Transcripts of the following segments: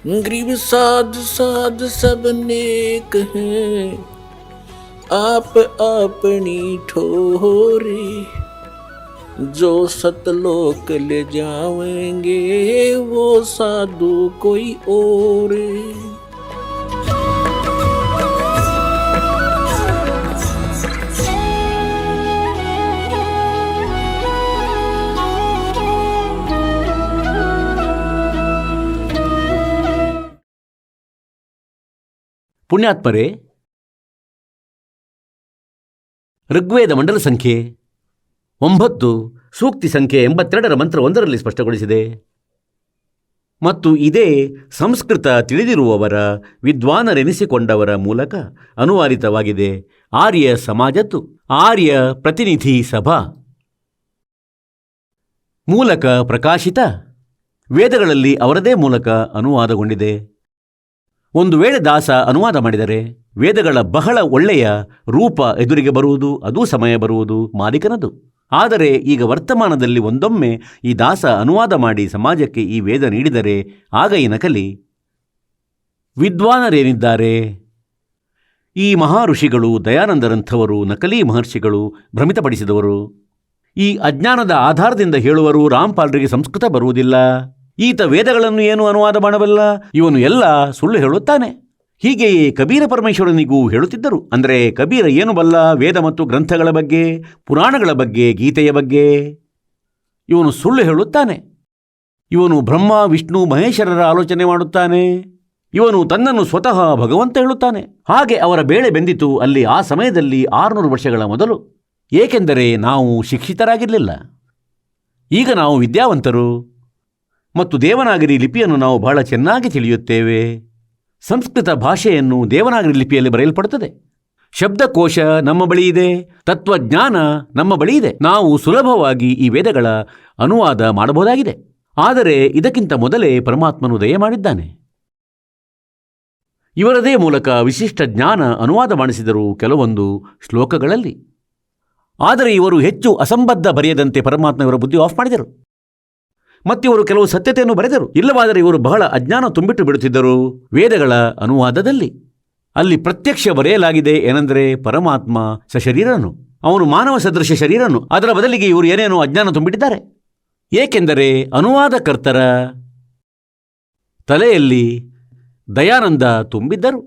गरीब साध साध सब नेक हैं, आप अपनी ठोरी, जो सतलोक ले जावेंगे वो साधु कोई और। ಪುಣ್ಯಾತ್ಮರೇ, ಋಗ್ವೇದ ಮಂಡಲ ಸಂಖ್ಯೆ 9 ಸೂಕ್ತಿ ಸಂಖ್ಯೆ 82 ಮಂತ್ರ 1ರಲ್ಲಿ ಸ್ಪಷ್ಟಗೊಳಿಸಿದೆ. ಮತ್ತು ಇದೇ ಸಂಸ್ಕೃತ ತಿಳಿದಿರುವವರ ವಿದ್ವಾನರೆನಿಸಿಕೊಂಡವರ ಮೂಲಕ ಅನುವಾದಿತವಾಗಿದೆ. ಆರ್ಯ ಸಮಾಜತ್ತು ಆರ್ಯ ಪ್ರತಿನಿಧಿ ಸಭಾ ಮೂಲಕ ಪ್ರಕಾಶಿತ ವೇದಗಳಲ್ಲಿ ಅವರದೇ ಮೂಲಕ ಅನುವಾದಗೊಂಡಿದೆ. ಒಂದು ವೇಳೆ ದಾಸ ಅನುವಾದ ಮಾಡಿದರೆ ವೇದಗಳ ಬಹಳ ಒಳ್ಳೆಯ ರೂಪ ಎದುರಿಗೆ ಬರುವುದು, ಅದೂ ಸಮಯ ಬರುವುದು ಮಾಲೀಕನದು. ಆದರೆ ಈಗ ವರ್ತಮಾನದಲ್ಲಿ ಒಂದೊಮ್ಮೆ ಈ ದಾಸ ಅನುವಾದ ಮಾಡಿ ಸಮಾಜಕ್ಕೆ ಈ ವೇದ ನೀಡಿದರೆ ಆಗ ಈ ನಕಲಿ ವಿದ್ವಾನರೇನಿದ್ದಾರೆ, ಈ ಮಹಾಋಷಿಗಳು, ದಯಾನಂದರಂಥವರು, ನಕಲಿ ಮಹರ್ಷಿಗಳು, ಭ್ರಮಿತಪಡಿಸಿದವರು, ಈ ಅಜ್ಞಾನದ ಆಧಾರದಿಂದ ಹೇಳುವರು ರಾಮ್ಪಾಲ್ರಿಗೆ ಸಂಸ್ಕೃತ ಬರುವುದಿಲ್ಲ, ಈತ ವೇದಗಳನ್ನು ಏನು ಅನುವಾದ ಮಾಡಬಲ್ಲ, ಇವನು ಎಲ್ಲ ಸುಳ್ಳು ಹೇಳುತ್ತಾನೆ. ಹೀಗೆಯೇ ಕಬೀರ ಪರಮೇಶ್ವರನಿಗೂ ಹೇಳುತ್ತಿದ್ದರು. ಅಂದರೆ ಕಬೀರ ಏನು ಬಲ್ಲ ವೇದ ಮತ್ತು ಗ್ರಂಥಗಳ ಬಗ್ಗೆ, ಪುರಾಣಗಳ ಬಗ್ಗೆ, ಗೀತೆಯ ಬಗ್ಗೆ. ಇವನು ಸುಳ್ಳು ಹೇಳುತ್ತಾನೆ. ಇವನು ಬ್ರಹ್ಮ ವಿಷ್ಣು ಮಹೇಶ್ವರರ ಆಲೋಚನೆ ಮಾಡುತ್ತಾನೆ. ಇವನು ತನ್ನನ್ನು ಸ್ವತಃ ಭಗವಂತ ಹೇಳುತ್ತಾನೆ. ಹಾಗೆ ಅವರ ಬೇಳೆ ಬೆಂದಿತು ಅಲ್ಲಿ ಆ ಸಮಯದಲ್ಲಿ 600 ವರ್ಷಗಳ ಮೊದಲು. ಏಕೆಂದರೆ ನಾವು ಶಿಕ್ಷಿತರಾಗಿರಲಿಲ್ಲ. ಈಗ ನಾವು ವಿದ್ಯಾವಂತರು ಮತ್ತು ದೇವನಾಗರಿ ಲಿಪಿಯನ್ನು ನಾವು ಬಹಳ ಚೆನ್ನಾಗಿ ತಿಳಿಯುತ್ತೇವೆ. ಸಂಸ್ಕೃತ ಭಾಷೆಯನ್ನು ದೇವನಾಗರಿ ಲಿಪಿಯಲ್ಲಿ ಬರೆಯಲ್ಪಡುತ್ತದೆ. ಶಬ್ದಕೋಶ ನಮ್ಮ ಬಳಿ ಇದೆ, ತತ್ವಜ್ಞಾನ ನಮ್ಮ ಬಳಿ ಇದೆ. ನಾವು ಸುಲಭವಾಗಿ ಈ ವೇದಗಳ ಅನುವಾದ ಮಾಡಬಹುದಾಗಿದೆ. ಆದರೆ ಇದಕ್ಕಿಂತ ಮೊದಲೇ ಪರಮಾತ್ಮನು ದಯ ಮಾಡಿದ್ದಾನೆ. ಇವರದೇ ಮೂಲಕ ವಿಶಿಷ್ಟ ಜ್ಞಾನ ಅನುವಾದ ಮಾಡಿಸಿದರು ಕೆಲವೊಂದು ಶ್ಲೋಕಗಳಲ್ಲಿ. ಆದರೆ ಇವರು ಹೆಚ್ಚು ಅಸಂಬದ್ಧ ಬರೆಯದಂತೆ ಪರಮಾತ್ಮ ಇವರ ಬುದ್ಧಿ ಆಫ್ ಮಾಡಿದರು. ಮತ್ತಿವರು ಕೆಲವು ಸತ್ಯತೆಯನ್ನು ಬರೆದರು. ಇಲ್ಲವಾದರೆ ಇವರು ಬಹಳ ಅಜ್ಞಾನ ತುಂಬಿಟ್ಟು ಬಿಡುತ್ತಿದ್ದರು. ವೇದಗಳ ಅನುವಾದದಲ್ಲಿ ಅಲ್ಲಿ ಪ್ರತ್ಯಕ್ಷ ಬರೆಯಲಾಗಿದೆ ಏನೆಂದರೆ ಪರಮಾತ್ಮ ಸಶರೀರನು, ಅವನು ಮಾನವ ಸದೃಶ ಶರೀರನು. ಅದರ ಬದಲಿಗೆ ಇವರು ಏನೇನೋ ಅಜ್ಞಾನ ತುಂಬಿಟ್ಟಿದ್ದಾರೆ. ಏಕೆಂದರೆ ಅನುವಾದಕರ್ತರ ತಲೆಯಲ್ಲಿ ದಯಾನಂದ ತುಂಬಿದ್ದರು.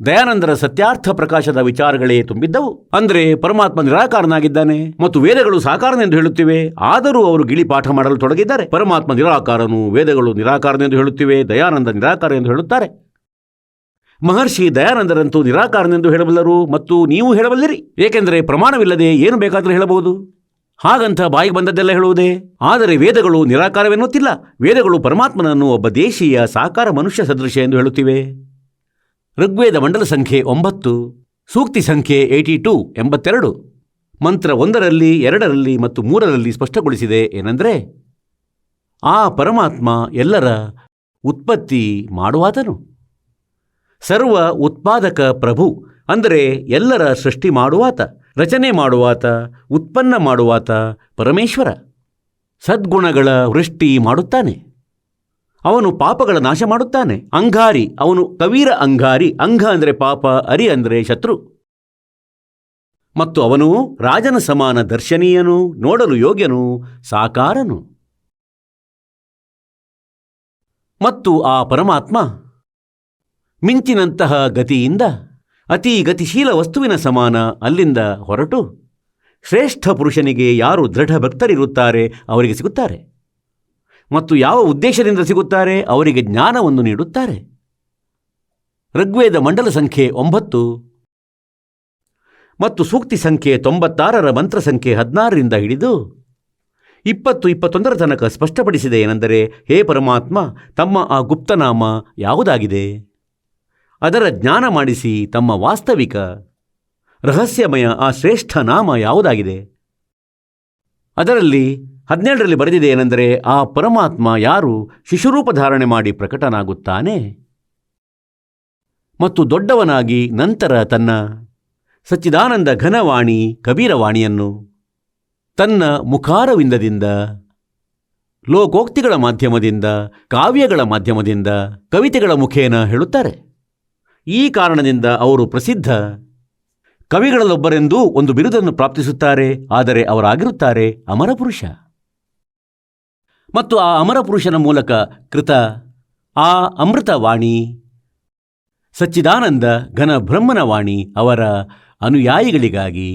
ದಯಾನಂದರ ಸತ್ಯಾರ್ಥ ಪ್ರಕಾಶದ ವಿಚಾರಗಳೇ ತುಂಬಿದ್ದವು. ಅಂದರೆ ಪರಮಾತ್ಮ ನಿರಾಕಾರನಾಗಿದ್ದಾನೆ ಮತ್ತು ವೇದಗಳು ಸಾಕಾರನೆಂದು ಹೇಳುತ್ತಿವೆ. ಆದರೂ ಅವರು ಗಿಳಿಪಾಠ ಮಾಡಲು ತೊಡಗಿದ್ದಾರೆ. ಪರಮಾತ್ಮ ನಿರಾಕಾರನು, ವೇದಗಳು ನಿರಾಕಾರನೆಂದು ಹೇಳುತ್ತಿವೆ, ದಯಾನಂದ ನಿರಾಕಾರ ಎಂದು ಹೇಳುತ್ತಾರೆ. ಮಹರ್ಷಿ ದಯಾನಂದರಂತೂ ನಿರಾಕಾರನೆಂದು ಹೇಳಬಲ್ಲರು ಮತ್ತು ನೀವು ಹೇಳಬಲ್ಲಿರಿ. ಏಕೆಂದರೆ ಪ್ರಮಾಣವಿಲ್ಲದೆ ಏನು ಬೇಕಾದರೂ ಹೇಳಬಹುದು. ಹಾಗಂತ ಬಾಯಿಗೆ ಬಂದದ್ದೆಲ್ಲ ಹೇಳುವುದೇ. ಆದರೆ ವೇದಗಳು ನಿರಾಕಾರವೆನ್ನುತ್ತಿಲ್ಲ. ವೇದಗಳು ಪರಮಾತ್ಮನನ್ನು ಒಬ್ಬ ದೇಶೀಯ ಸಾಕಾರ ಮನುಷ್ಯ ಸದೃಶ ಎಂದು ಹೇಳುತ್ತಿವೆ. ಋಗ್ವೇದ ಮಂಡಲ ಸಂಖ್ಯೆ 9 ಸೂಕ್ತಿ ಸಂಖ್ಯೆ 82 ಮಂತ್ರ 1ರಲ್ಲಿ 2ರಲ್ಲಿ ಮತ್ತು 3ರಲ್ಲಿ ಸ್ಪಷ್ಟಗೊಳಿಸಿದೆ ಏನೆಂದರೆ ಆ ಪರಮಾತ್ಮ ಎಲ್ಲರ ಉತ್ಪತ್ತಿ ಮಾಡುವಾತನು, ಸರ್ವ ಉತ್ಪಾದಕ ಪ್ರಭು. ಅಂದರೆ ಎಲ್ಲರ ಸೃಷ್ಟಿ ಮಾಡುವಾತ, ರಚನೆ ಮಾಡುವಾತ, ಉತ್ಪನ್ನ ಮಾಡುವಾತ ಪರಮೇಶ್ವರ. ಸದ್ಗುಣಗಳ ವೃಷ್ಟಿ ಮಾಡುತ್ತಾನೆ. ಅವನು ಪಾಪಗಳ ನಾಶ ಮಾಡುತ್ತಾನೆ. ಅಂಗಾರಿ, ಅವನು ಕವೀರ ಅಂಗಾರಿ. ಅಂಗ ಅಂದರೆ ಪಾಪ, ಅರಿ ಅಂದರೆ ಶತ್ರು. ಮತ್ತು ಅವನು ರಾಜನ ಸಮಾನ ದರ್ಶನೀಯನು, ನೋಡಲು ಯೋಗ್ಯನು, ಸಾಕಾರನು. ಮತ್ತು ಆ ಪರಮಾತ್ಮ ಮಿಂಚಿನಂತಹ ಗತಿಯಿಂದ ಅತಿ ಗತಿಶೀಲ ವಸ್ತುವಿನ ಸಮಾನ ಅಲ್ಲಿಂದ ಹೊರಟು ಶ್ರೇಷ್ಠ ಪುರುಷನಿಗೆ ಯಾರು ದೃಢ ಭಕ್ತರಿರುತ್ತಾರೆ ಅವರಿಗೆ ಸಿಗುತ್ತಾರೆ. ಮತ್ತು ಯಾವ ಉದ್ದೇಶದಿಂದ ಸಿಗುತ್ತಾರೆ ಅವರಿಗೆ ಜ್ಞಾನವನ್ನು ನೀಡುತ್ತಾರೆ. ಋಗ್ವೇದ ಮಂಡಲ ಸಂಖ್ಯೆ 9 ಮತ್ತು ಸೂಕ್ತಿ ಸಂಖ್ಯೆ 96ರ ಮಂತ್ರ ಸಂಖ್ಯೆ 16ರಿಂದ ಹಿಡಿದು 20-21 ತನಕ ಸ್ಪಷ್ಟಪಡಿಸಿದೆ ಏನೆಂದರೆ ಹೇ ಪರಮಾತ್ಮ, ತಮ್ಮ ಆ ಗುಪ್ತನಾಮ ಯಾವುದಾಗಿದೆ, ಅದರ ಜ್ಞಾನ ಮಾಡಿಸಿ. ತಮ್ಮ ವಾಸ್ತವಿಕ ರಹಸ್ಯಮಯ ಆ ಶ್ರೇಷ್ಠ ನಾಮ ಯಾವುದಾಗಿದೆ. ಅದರಲ್ಲಿ 17ರಲ್ಲಿ ಬರೆದಿದೆ ಏನೆಂದರೆ ಆ ಪರಮಾತ್ಮ ಯಾರು ಶಿಶುರೂಪ ಧಾರಣೆ ಮಾಡಿ ಪ್ರಕಟನಾಗುತ್ತಾನೆ ಮತ್ತು ದೊಡ್ಡವನಾಗಿ ನಂತರ ತನ್ನ ಸಚ್ಚಿದಾನಂದ ಘನವಾಣಿ ಕಬೀರವಾಣಿಯನ್ನು ತನ್ನ ಮುಖಾರವಿಂದದಿಂದ ಲೋಕೋಕ್ತಿಗಳ ಮಾಧ್ಯಮದಿಂದ, ಕಾವ್ಯಗಳ ಮಾಧ್ಯಮದಿಂದ, ಕವಿತೆಗಳ ಮುಖೇನ ಹೇಳುತ್ತಾರೆ. ಈ ಕಾರಣದಿಂದ ಅವರು ಪ್ರಸಿದ್ಧ ಕವಿಗಳಲ್ಲೊಬ್ಬರೆಂದೂ ಒಂದು ಬಿರುದನ್ನು ಪ್ರಾಪ್ತಿಸುತ್ತಾರೆ. ಆದರೆ ಅವರಾಗಿರುತ್ತಾರೆ ಅಮರಪುರುಷ. ಮತ್ತು ಆ ಅಮರಪುರುಷನ ಮೂಲಕ ಕೃತ ಆ ಅಮೃತವಾಣಿ, ಸಚ್ಚಿದಾನಂದ ಘನ ಬ್ರಹ್ಮನ ವಾಣಿ ಅವರ ಅನುಯಾಯಿಗಳಿಗಾಗಿ,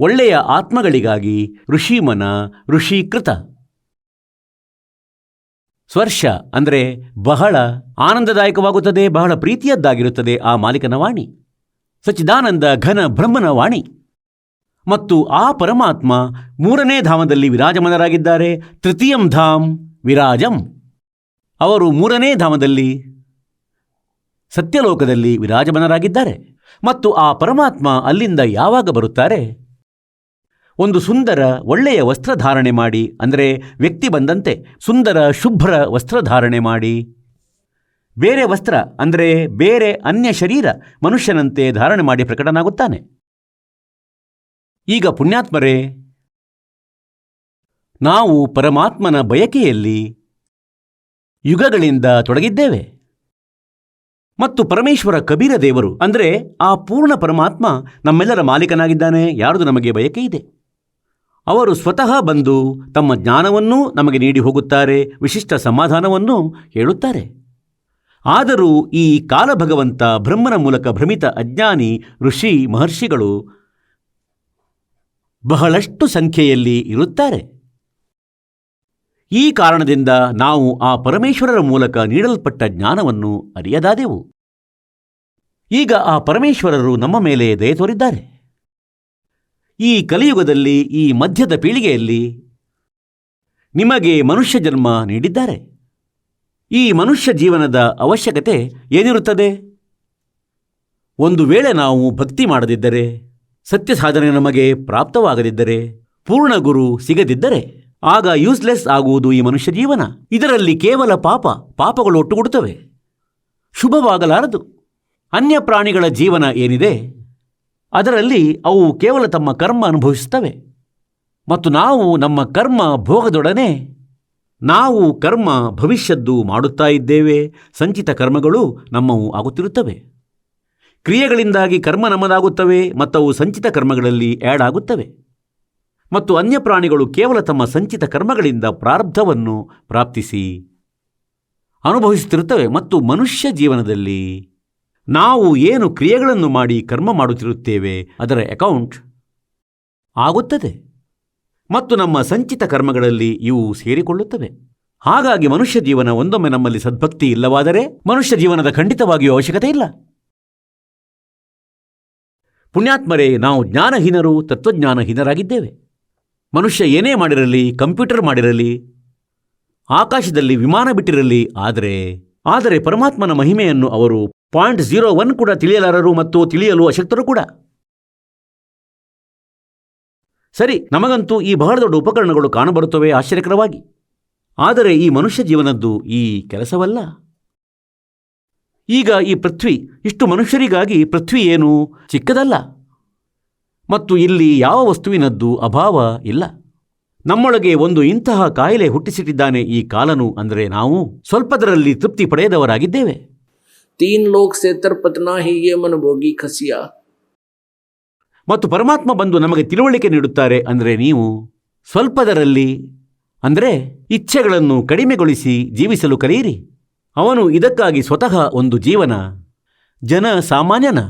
ಒಳ್ಳೆಯ ಆತ್ಮಗಳಿಗಾಗಿ ಋಷಿಮನ, ಋಷೀಕೃತ. ಸ್ಪರ್ಶ ಅಂದರೆ ಬಹಳ ಆನಂದದಾಯಕವಾಗುತ್ತದೆ, ಬಹಳ ಪ್ರೀತಿಯದ್ದಾಗಿರುತ್ತದೆ ಆ ಮಾಲೀಕನ ವಾಣಿ, ಸಚ್ಚಿದಾನಂದ ಘನ ಬ್ರಹ್ಮನ ವಾಣಿ. ಮತ್ತು ಆ ಪರಮಾತ್ಮ ಮೂರನೇ ಧಾಮದಲ್ಲಿ ವಿರಾಜಮಾನರಾಗಿದ್ದಾರೆ. ತೃತೀಯಂ ಧಾಮ್ ವಿರಾಜಂ. ಅವರು ಮೂರನೇ ಧಾಮದಲ್ಲಿ ಸತ್ಯಲೋಕದಲ್ಲಿ ವಿರಾಜಮಾನರಾಗಿದ್ದಾರೆ. ಮತ್ತು ಆ ಪರಮಾತ್ಮ ಅಲ್ಲಿಂದ ಯಾವಾಗ ಬರುತ್ತಾರೆ? ಒಂದು ಸುಂದರ ಒಳ್ಳೆಯ ವಸ್ತ್ರಧಾರಣೆ ಮಾಡಿ, ಅಂದರೆ ವ್ಯಕ್ತಿ ಬಂದಂತೆ ಸುಂದರ ಶುಭ್ರ ವಸ್ತ್ರಧಾರಣೆ ಮಾಡಿ, ಬೇರೆ ವಸ್ತ್ರ ಅಂದರೆ ಬೇರೆ ಅನ್ಯ ಶರೀರ ಮನುಷ್ಯನಂತೆ ಧಾರಣೆ ಮಾಡಿ ಪ್ರಕಟನಾಗುತ್ತಾನೆ. ಈಗ ಪುಣ್ಯಾತ್ಮರೇ, ನಾವು ಪರಮಾತ್ಮನ ಬಯಕೆಯಲ್ಲಿ ಯುಗಗಳಿಂದ ತೊಡಗಿದ್ದೇವೆ. ಮತ್ತು ಪರಮೇಶ್ವರ ಕಬೀರ ದೇವರು ಅಂದರೆ ಆ ಪೂರ್ಣ ಪರಮಾತ್ಮ ನಮ್ಮೆಲ್ಲರ ಮಾಲೀಕನಾಗಿದ್ದಾನೆ. ಯಾರದು ನಮಗೆ ಬಯಕೆ ಇದೆ. ಅವರು ಸ್ವತಃ ಬಂದು ತಮ್ಮ ಜ್ಞಾನವನ್ನೂ ನಮಗೆ ನೀಡಿ ಹೋಗುತ್ತಾರೆ, ವಿಶಿಷ್ಟ ಸಮಾಧಾನವನ್ನೂ ಹೇಳುತ್ತಾರೆ. ಆದರೂ ಈ ಕಾಲಭಗವಂತ ಬ್ರಹ್ಮನ ಮೂಲಕ ಭ್ರಮಿತ ಅಜ್ಞಾನಿ ಋಷಿ ಮಹರ್ಷಿಗಳು ಬಹಳಷ್ಟು ಸಂಖ್ಯೆಯಲ್ಲಿ ಇರುತ್ತಾರೆ. ಈ ಕಾರಣದಿಂದ ನಾವು ಆ ಪರಮೇಶ್ವರರ ಮೂಲಕ ನೀಡಲ್ಪಟ್ಟ ಜ್ಞಾನವನ್ನು ಅರಿಯದಾದೆವು. ಈಗ ಆ ಪರಮೇಶ್ವರರು ನಮ್ಮ ಮೇಲೆ ದಯೆ ತೋರಿದ್ದಾರೆ. ಈ ಕಲಿಯುಗದಲ್ಲಿ, ಈ ಮಧ್ಯದ ಪೀಳಿಗೆಯಲ್ಲಿ ನಿಮಗೆ ಮನುಷ್ಯ ಜನ್ಮ ನೀಡಿದ್ದಾರೆ. ಈ ಮನುಷ್ಯ ಜೀವನದ ಅವಶ್ಯಕತೆ ಏನಿರುತ್ತದೆ? ಒಂದು ವೇಳೆ ನಾವು ಭಕ್ತಿ ಮಾಡದಿದ್ದರೆ, ಸತ್ಯ ಸಾಧನೆ ನಮಗೆ ಪ್ರಾಪ್ತವಾಗದಿದ್ದರೆ, ಪೂರ್ಣ ಗುರು ಸಿಗದಿದ್ದರೆ, ಆಗ ಯೂಸ್ಲೆಸ್ ಆಗುವುದು ಈ ಮನುಷ್ಯ ಜೀವನ. ಇದರಲ್ಲಿ ಕೇವಲ ಪಾಪಗಳು ಒಟ್ಟುಗೂಡುತ್ತವೆ, ಶುಭವಾಗಲಾರದು. ಅನ್ಯ ಪ್ರಾಣಿಗಳ ಜೀವನ ಏನಿದೆ ಅದರಲ್ಲಿ ಅವು ಕೇವಲ ತಮ್ಮ ಕರ್ಮ ಅನುಭವಿಸುತ್ತವೆ. ಮತ್ತು ನಾವು ನಮ್ಮ ಕರ್ಮ ಭೋಗದೊಡನೆ ನಾವು ಕರ್ಮ ಭವಿಷ್ಯದ್ದು ಮಾಡುತ್ತಾ ಇದ್ದೇವೆ. ಸಂಚಿತ ಕರ್ಮಗಳು ನಮ್ಮವು ಆಗುತ್ತಿರುತ್ತವೆ. ಕ್ರಿಯೆಗಳಿಂದಾಗಿ ಕರ್ಮ ನಮ್ಮದಾಗುತ್ತವೆ ಮತ್ತು ಅವು ಸಂಚಿತ ಕರ್ಮಗಳಲ್ಲಿ ಆ್ಯಡ್ ಆಗುತ್ತವೆ. ಮತ್ತು ಅನ್ಯ ಪ್ರಾಣಿಗಳು ಕೇವಲ ತಮ್ಮ ಸಂಚಿತ ಕರ್ಮಗಳಿಂದ ಪ್ರಾರಬ್ಧವನ್ನು ಪ್ರಾಪ್ತಿಸಿ ಅನುಭವಿಸುತ್ತಿರುತ್ತವೆ. ಮತ್ತು ಮನುಷ್ಯ ಜೀವನದಲ್ಲಿ ನಾವು ಏನು ಕ್ರಿಯೆಗಳನ್ನು ಮಾಡಿ ಕರ್ಮ ಮಾಡುತ್ತಿರುತ್ತೇವೆ ಅದರ ಅಕೌಂಟ್ ಆಗುತ್ತದೆ ಮತ್ತು ನಮ್ಮ ಸಂಚಿತ ಕರ್ಮಗಳಲ್ಲಿ ಇವು ಸೇರಿಕೊಳ್ಳುತ್ತವೆ. ಹಾಗಾಗಿ ಮನುಷ್ಯ ಜೀವನ ಒಂದೊಮ್ಮೆ ನಮ್ಮಲ್ಲಿ ಸದ್ಭಕ್ತಿ ಇಲ್ಲವಾದರೆ ಮನುಷ್ಯ ಜೀವನದ ಖಂಡಿತವಾಗಿಯೂ ಅವಶ್ಯಕತೆ ಇಲ್ಲ. ಪುಣ್ಯಾತ್ಮರೇ, ನಾವು ಜ್ಞಾನಹೀನರು, ತತ್ವಜ್ಞಾನಹೀನರಾಗಿದ್ದೇವೆ. ಮನುಷ್ಯ ಏನೇ ಮಾಡಿರಲಿ, ಕಂಪ್ಯೂಟರ್ ಮಾಡಿರಲಿ, ಆಕಾಶದಲ್ಲಿ ವಿಮಾನ ಬಿಟ್ಟಿರಲಿ, ಆದರೆ ಪರಮಾತ್ಮನ ಮಹಿಮೆಯನ್ನು ಅವರು 0.01 ಕೂಡ ತಿಳಿಯಲಾರರು ಮತ್ತು ತಿಳಿಯಲು ಅಶಕ್ತರು ಕೂಡ. ಸರಿ, ನಮಗಂತೂ ಈ ಬಹಳ ದೊಡ್ಡ ಉಪಕರಣಗಳು ಕಾಣಬರುತ್ತವೆ ಆಶ್ಚರ್ಯಕರವಾಗಿ. ಆದರೆ ಈ ಮನುಷ್ಯ ಜೀವನದ್ದು ಈ ಕೆಲಸವಲ್ಲ. ಈಗ ಈ ಪೃಥ್ವಿ, ಇಷ್ಟು ಮನುಷ್ಯರಿಗಾಗಿ ಪೃಥ್ವಿ ಏನು ಚಿಕ್ಕದಲ್ಲ. ಮತ್ತು ಇಲ್ಲಿ ಯಾವ ವಸ್ತುವಿನದ್ದು ಅಭಾವ ಇಲ್ಲ. ನಮ್ಮೊಳಗೆ ಒಂದು ಇಂತಹ ಕಾಯಿಲೆ ಹುಟ್ಟಿಸಿಟ್ಟಿದ್ದಾನೆ ಈ ಕಾಲನು, ಅಂದರೆ ನಾವು ಸ್ವಲ್ಪದರಲ್ಲಿ ತೃಪ್ತಿ ಪಡೆಯದವರಾಗಿದ್ದೇವೆ. 3 लोक से तरपतना ही ये मन भोगी खसिया. ಮತ್ತು ಪರಮಾತ್ಮ ಬಂದು ನಮಗೆ ತಿಳುವಳಿಕೆ ನೀಡುತ್ತಾರೆ. ಅಂದರೆ ನೀವು ಸ್ವಲ್ಪದರಲ್ಲಿ, ಅಂದರೆ ಇಚ್ಛೆಗಳನ್ನು ಕಡಿಮೆಗೊಳಿಸಿ ಜೀವಿಸಲು ಕಲಿಯಿರಿ. ಅವನು ಇದಕ್ಕಾಗಿ ಸ್ವತಃ ಒಂದು ಜೀವನ, ಜನ ಸಾಮಾನ್ಯನ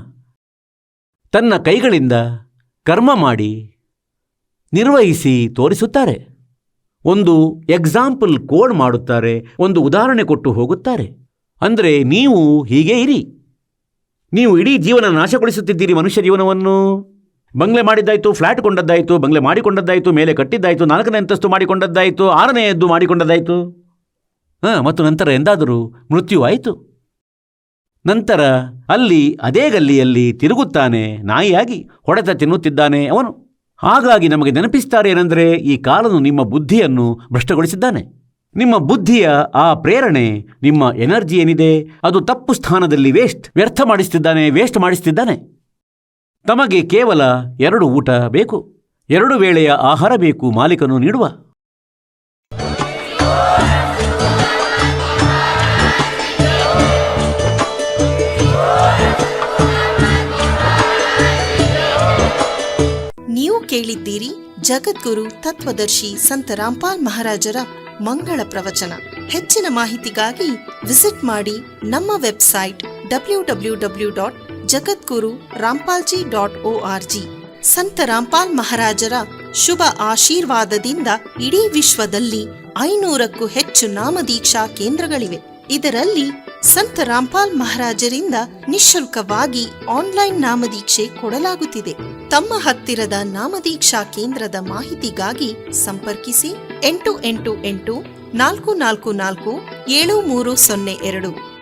ತನ್ನ ಕೈಗಳಿಂದ ಕರ್ಮ ಮಾಡಿ ನಿರ್ವಹಿಸಿ ತೋರಿಸುತ್ತಾರೆ. ಒಂದು ಎಕ್ಸಾಂಪಲ್ ಕೋಡ್ ಮಾಡುತ್ತಾರೆ, ಒಂದು ಉದಾಹರಣೆ ಕೊಟ್ಟು ಹೋಗುತ್ತಾರೆ. ಅಂದರೆ ನೀವು ಹೀಗೆ ಇರಿ. ನೀವು ಇಡೀ ಜೀವನ ನಾಶಗೊಳಿಸುತ್ತಿದ್ದೀರಿ ಮನುಷ್ಯ ಜೀವನವನ್ನು. ಬಂಗ್ಲೆ ಮಾಡಿದ್ದಾಯಿತು, ಫ್ಲ್ಯಾಟ್ ಕೊಂಡದ್ದಾಯಿತು, ಬಂಗ್ಲೆ ಮಾಡಿಕೊಂಡದ್ದಾಯಿತು, ಮೇಲೆ ಕಟ್ಟಿದ್ದಾಯಿತು, 4ನೇ ಅಂತಸ್ತು ಮಾಡಿಕೊಂಡದ್ದಾಯಿತು, 6ನೇಯದ್ದು ಮಾಡಿಕೊಂಡದ್ದಾಯಿತು. ಮತ್ತು ನಂತರ ಎಂದಾದರೂ ಮೃತ್ಯು ಆಯಿತು. ನಂತರ ಅಲ್ಲಿ ಅದೇ ಗಲ್ಲಿಯಲ್ಲಿ ತಿರುಗುತ್ತಾನೆ, ನಾಯಿಯಾಗಿ ಹೊಡೆತ ತಿನ್ನುತ್ತಿದ್ದಾನೆ ಅವನು. ಹಾಗಾಗಿ ನಮಗೆ ನೆನಪಿಸ್ತಾರೆ ಏನೆಂದರೆ, ಈ ಕಾಲನು ನಿಮ್ಮ ಬುದ್ಧಿಯನ್ನು ಭ್ರಷ್ಟಗೊಳಿಸಿದ್ದಾನೆ. ನಿಮ್ಮ ಬುದ್ಧಿಯ ಆ ಪ್ರೇರಣೆ, ನಿಮ್ಮ ಎನರ್ಜಿ ಏನಿದೆ ಅದು ತಪ್ಪು ಸ್ಥಾನದಲ್ಲಿ ವ್ಯರ್ಥ ಮಾಡಿಸ್ತಿದ್ದಾನೆ. ತಮಗೆ ಕೇವಲ 2 ಊಟ ಬೇಕು, 2 ವೇಳೆಯ ಆಹಾರ ಬೇಕು ಮಾಲೀಕನು ನೀಡುವ. ಕೇಳಿದ್ದೀರಿ ಜಗದ್ಗುರು ತತ್ವದರ್ಶಿ ಸಂತ ರಾಮ್ಪಾಲ್ ಮಹಾರಾಜರ ಮಂಗಳ ಪ್ರವಚನ. ಹೆಚ್ಚಿನ ಮಾಹಿತಿಗಾಗಿ ವಿಸಿಟ್ ಮಾಡಿ ನಮ್ಮ ವೆಬ್ಸೈಟ್ www.jagadguru-rampalji.org. ಸಂತ ರಾಮ್ಪಾಲ್ ಮಹಾರಾಜರ ಶುಭ ಆಶೀರ್ವಾದದಿಂದ ಇಡೀ ವಿಶ್ವದಲ್ಲಿ 500ಕ್ಕೂ ಹೆಚ್ಚು ನಾಮದೀಕ್ಷಾ ಕೇಂದ್ರಗಳಿವೆ. ಇದರಲ್ಲಿ ಸಂತ ರಾಮ್ಪಾಲ್ ಮಹಾರಾಜರಿಂದ ನಿಶುಲ್ಕವಾಗಿ ಆನ್ಲೈನ್ ನಾಮದೀಕ್ಷೆ ಕೊಡಲಾಗುತ್ತಿದೆ. ತಮ್ಮ ಹತ್ತಿರದ ನಾಮದೀಕ್ಷಾ ಕೇಂದ್ರದ ಮಾಹಿತಿಗಾಗಿ ಸಂಪರ್ಕಿಸಿ 888 444 7302